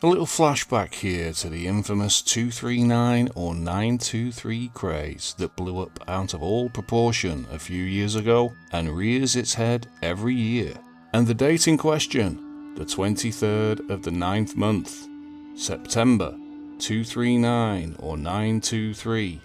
A little flashback here to the infamous 239 or 923 craze that blew up out of all proportion a few years ago and rears its head every year. And the date in question, the 23rd of the 9th month, September 239 or 923.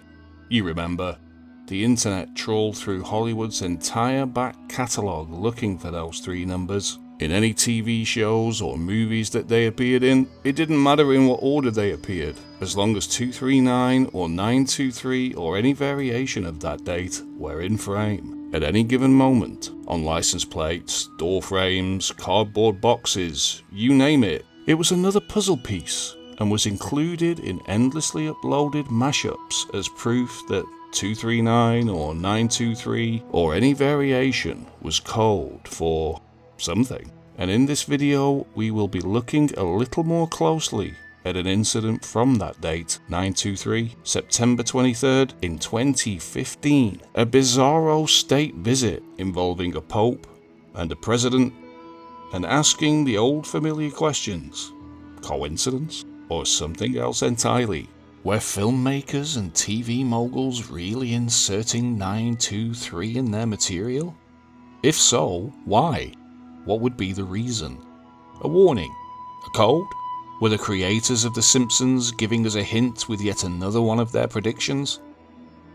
You remember, the internet trawled through Hollywood's entire back catalogue looking for those three numbers. In any TV shows or movies that they appeared in, it didn't matter in what order they appeared, as long as 239 or 923 or any variation of that date were in frame. At any given moment, on license plates, door frames, cardboard boxes, you name it, it was another puzzle piece and was included in endlessly uploaded mashups as proof that 239 or 923 or any variation was code for something. And in this video we will be looking a little more closely at an incident from that date, 923, September 23rd in 2015. A bizarro state visit involving a pope and a president, and asking the old familiar questions. Coincidence or something else entirely? Were filmmakers and TV moguls really inserting 923 in their material? If so, why? What would be the reason? A warning? A code? Were the creators of The Simpsons giving us a hint with yet another one of their predictions?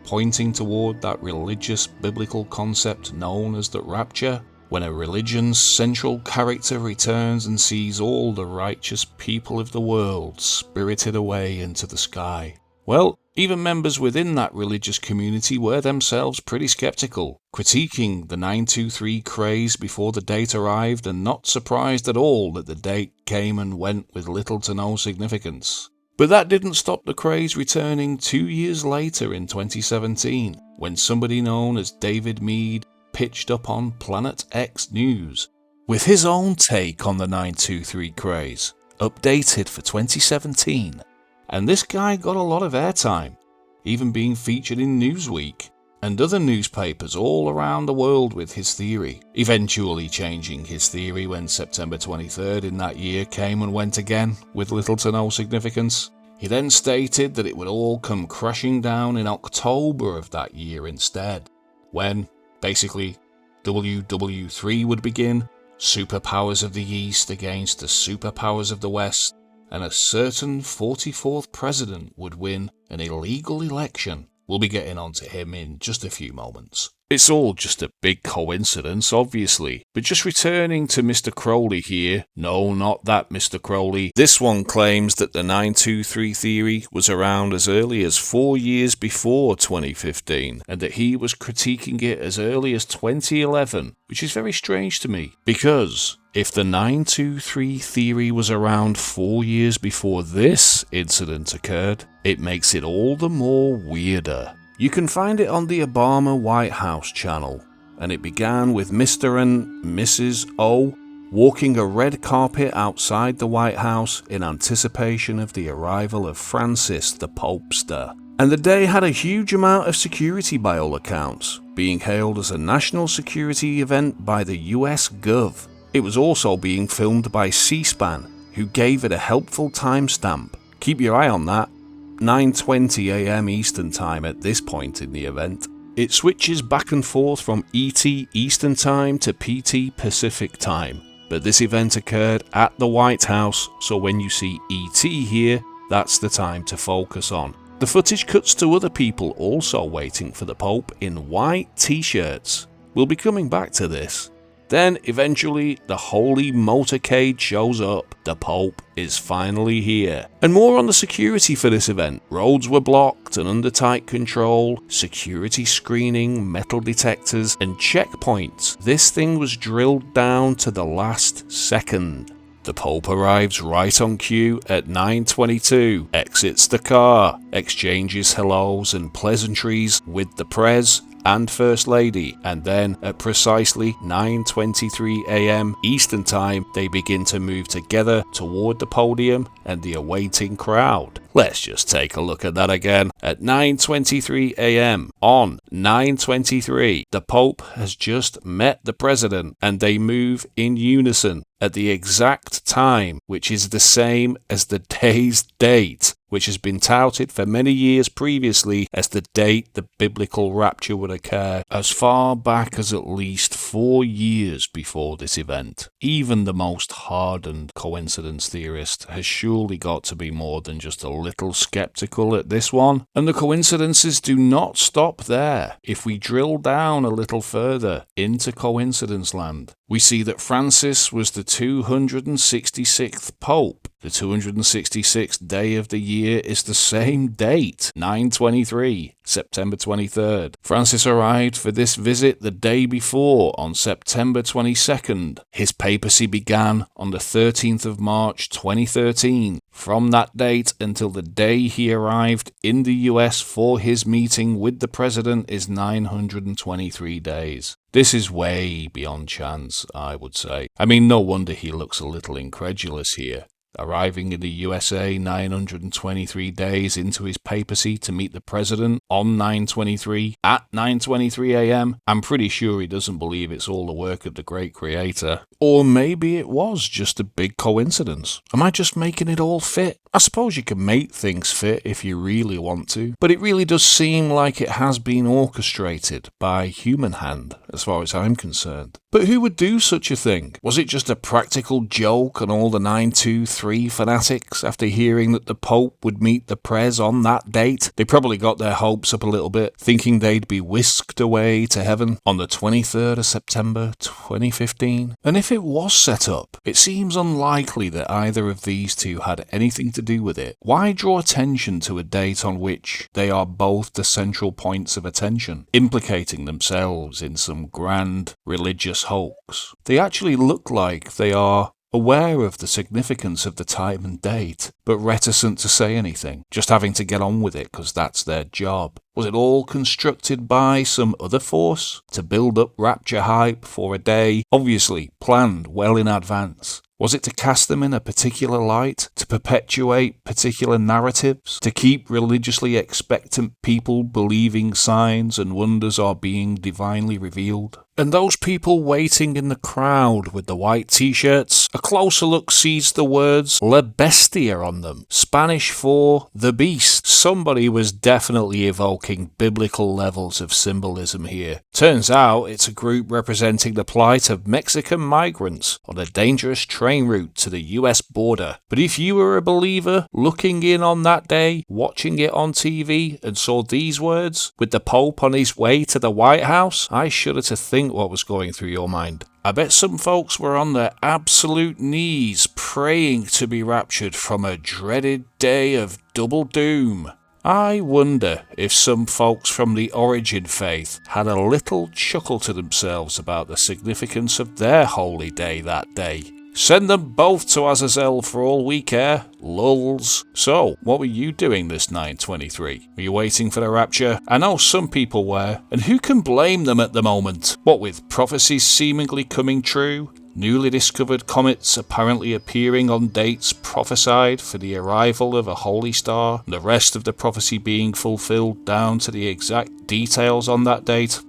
Pointing toward that religious biblical concept known as the rapture, when a religion's central character returns and sees all the righteous people of the world spirited away into the sky. Well, even members within that religious community were themselves pretty skeptical, critiquing the 923 craze before the date arrived and not surprised at all that the date came and went with little to no significance. But that didn't stop the craze returning 2 years later in 2017, when somebody known as David Mead pitched up on Planet X News with his own take on the 923 craze, updated for 2017. And this guy got a lot of airtime, even being featured in Newsweek and other newspapers all around the world with his theory, eventually changing his theory when September 23rd in that year came and went again with little to no significance. He then stated that it would all come crashing down in October of that year instead, when, basically, WW3 would begin, superpowers of the East against the superpowers of the West, and a certain 44th president would win an illegal election. We'll be getting onto him in just a few moments. It's all just a big coincidence, obviously. But just returning to Mr. Crowley here, no, not that Mr. Crowley. This one claims that the 923 theory was around as early as 4 years before 2015, and that he was critiquing it as early as 2011, which is very strange to me, because if the 923 theory was around 4 years before this incident occurred, it makes it all the more weirder. You can find it on the Obama White House channel, and it began with Mr. and Mrs. O walking a red carpet outside the White House in anticipation of the arrival of Francis the Popester. And the day had a huge amount of security by all accounts, being hailed as a national security event by the US Gov. It was also being filmed by C-SPAN, who gave it a helpful timestamp. Keep your eye on that. 9:20 AM Eastern Time at this point in the event. It switches back and forth from ET Eastern Time to PT Pacific Time, but this event occurred at the White House, so when you see ET here, that's the time to focus on. The footage cuts to other people also waiting for the Pope in white t-shirts. We'll be coming back to this. Then, eventually, the holy motorcade shows up. The Pope is finally here. And more on the security for this event. Roads were blocked and under tight control, security screening, metal detectors, and checkpoints. This thing was drilled down to the last second. The Pope arrives right on cue at 9:22, exits the car, exchanges hellos and pleasantries with the Prez and First Lady, and then at precisely 9:23 AM Eastern Time, they begin to move together toward the podium and the awaiting crowd. Let's just take a look at that again. At 9:23 a.m. on 9:23, the Pope has just met the President and they move in unison at the exact time, which is the same as the day's date, which has been touted for many years previously as the date the biblical rapture would occur, as far back as at least 4 years before this event. Even the most hardened coincidence theorist has surely got to be more than just a little skeptical at this one. And the coincidences do not stop there. If we drill down a little further into coincidence land, we see that Francis was the 266th Pope. The 266th day of the year is the same date, 9/23, September 23rd. Francis arrived for this visit the day before, on September 22nd. His papacy began on the 13th of March 2013. From that date until the day he arrived in the US for his meeting with the President is 923 days. This is way beyond chance, I would say. I mean, no wonder he looks a little incredulous here. Arriving in the USA 923 days into his papacy to meet the President on 9:23 at 9:23 a.m. I'm pretty sure he doesn't believe it's all the work of the great creator. Or maybe it was just a big coincidence. Am I just making it all fit? I suppose you can make things fit if you really want to, but it really does seem like it has been orchestrated by human hand, as far as I'm concerned. But who would do such a thing? Was it just a practical joke on all the 923 fanatics after hearing that the Pope would meet the Prez on that date? They probably got their hopes up a little bit, thinking they'd be whisked away to heaven on the 23rd of September 2015. And if it was set up, it seems unlikely that either of these two had anything to do with it. Why draw attention to a date on which they are both the central points of attention, implicating themselves in some grand religious hoax? They actually look like they are aware of the significance of the time and date, but reticent to say anything, just having to get on with it because that's their job. Was it all constructed by some other force to build up rapture hype for a day, obviously planned well in advance? Was it to cast them in a particular light, to perpetuate particular narratives, to keep religiously expectant people believing signs and wonders are being divinely revealed? And those people waiting in the crowd with the white t-shirts, a closer look sees the words La Bestia on them, Spanish for the beast. Somebody was definitely evoking biblical levels of symbolism here. Turns out it's a group representing the plight of Mexican migrants on a dangerous train route to the US border. But if you were a believer looking in on that day, watching it on TV, and saw these words, with the Pope on his way to the White House, I shudder to think what was going through your mind. I bet some folks were on their absolute knees praying to be raptured from a dreaded day of double doom. I wonder if some folks from the Origin faith had a little chuckle to themselves about the significance of their holy day that day. Send them both to Azazel for all we care. Lulz. So, what were you doing this 923? Were you waiting for the rapture? I know some people were, and who can blame them at the moment? What with prophecies seemingly coming true, newly discovered comets apparently appearing on dates prophesied for the arrival of a holy star, and the rest of the prophecy being fulfilled down to the exact details on that date.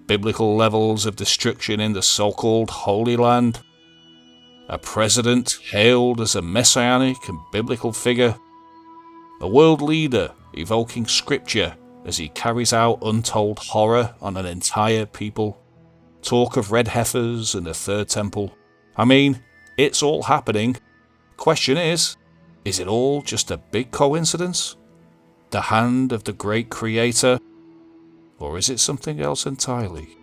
Biblical levels of destruction in the so-called Holy Land. A president hailed as a messianic and biblical figure. A world leader evoking scripture as he carries out untold horror on an entire people. Talk of red heifers and a third temple. I mean, it's all happening. Question is it all just a big coincidence? The hand of the great creator? Or is it something else entirely?